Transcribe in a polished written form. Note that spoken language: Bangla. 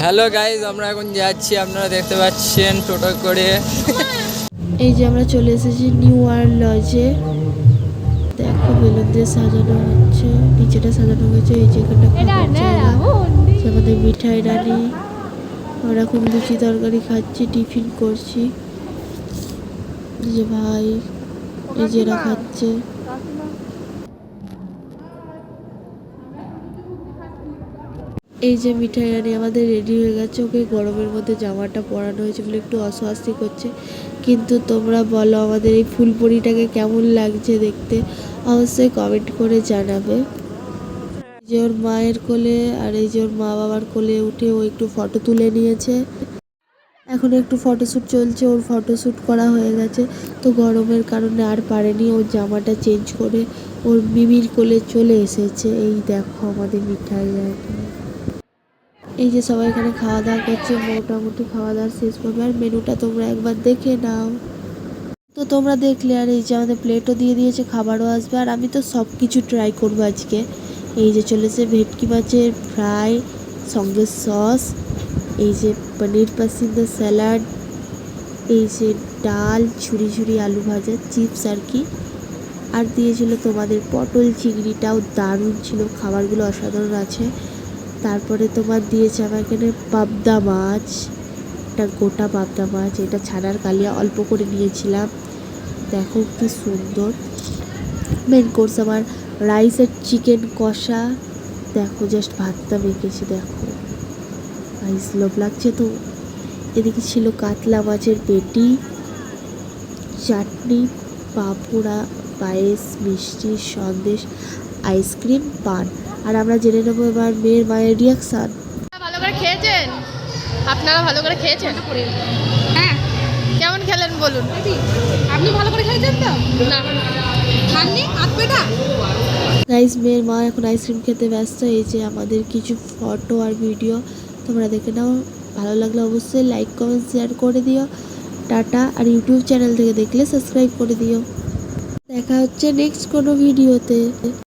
হ্যালো গাইজ, আমরা এখন যাচ্ছি, আপনারা দেখতে পাচ্ছেন টোটো করে। এই যে আমরা চলে এসেছি নিউ ওয়ার্ল্ড লজে। দেখো বেলুন দিয়ে সাজানো হচ্ছে, নিচেটা সাজানো হয়েছে। এই যে এখানটা খাবার জায়গা, আমাদের মিঠাই রানী। আমরা এখন লুচি তরকারি খাচ্ছি, টিফিন করছি। এই যে ভাই, এই যে এরা খাচ্ছে। এই যে মিঠাই রানী আমাদের রেডি হয়ে গেছে। ওকে গরমের মধ্যে জামাটা পরানো হয়েছে বলে একটু অস্বস্তি করছে, কিন্তু তোমরা বলো আমাদের এই ফুলপরিটাকে কেমন লাগছে দেখতে, অবশ্যই কমেন্ট করে জানাবে। যে ওর মায়ের কোলে আর এই যে ওর মা বাবার কোলে উঠে ও একটু ফটো তুলে নিয়েছে। এখন একটু ফটোশ্যুট চলছে, ওর ফটোশ্যুট করা হয়ে গেছে। তো গরমের কারণে আর পারেনি, ওর জামাটা চেঞ্জ করে ওর মিমির কোলে চলে এসেছে। এই দেখো আমাদের মিঠাই রানী। এই যে সবাই এখানে খাওয়া দাওয়া করছে, মোটামুটি খাওয়া দাওয়া শেষ করবে। আর মেনুটা তোমরা একবার দেখে নাও। তো তোমরা দেখলে, আর এই যে আমাদের প্লেটও দিয়ে দিয়েছে, খাবারও আসবে। আর আমি তো সব কিছু ট্রাই করবো আজকে। এই যে চলেছে ভেটকি মাছের ফ্রাই, সঙ্গে সস, এই যে পনির পাসিন্দা স্যালাড, এই যে ডাল, ঝুরি ঝুরি আলু ভাজা, চিপস আর কি। আর দিয়েছিল তোমাদের পটল চিংড়িটাও দারুণ ছিল, খাবারগুলো অসাধারণ আছে। তারপরে তোমার দিয়েছে আমার এখানে পাবদা মাছ, একটা গোটা পাবদা মাছ, এটা ছানার কালিয়া অল্প করে নিয়েছিলাম। দেখো কি সুন্দর। মেন কোর্স আমার রাইস আর চিকেন কষা। দেখো জাস্ট ভাতটা মেখেছি, দেখো রাইস লোভ লাগছে তো। এদিকে ছিল কাতলা মাছের পেটি, চাটনি, পাঁপড়া, পায়েস, মিষ্টি, সন্দেশ, আইসক্রিম, পান। আর আমরা জেনে নেবো এবার মেয়ের মায়ের রিয়াকশান। ভালো করে খেয়েছেন? আপনারা ভালো করে খেয়েছেন? হ্যাঁ। কেমন খেলেন বলুন? আপনি ভালো করে খেয়েছেন তো? না, খাননি আপেটা? গাইস, মেয়ের মা এখন আইসক্রিম খেতে ব্যস্ত। এই যে আমাদের কিছু ফটো আর ভিডিও তোমরা দেখে নাও। ভালো লাগলে অবশ্যই লাইক কমেন্ট শেয়ার করে দিও। টাটা। আর ইউটিউব চ্যানেল থেকে দেখলে সাবস্ক্রাইব করে দিও। দেখা হচ্ছে নেক্সট কোনো ভিডিওতে।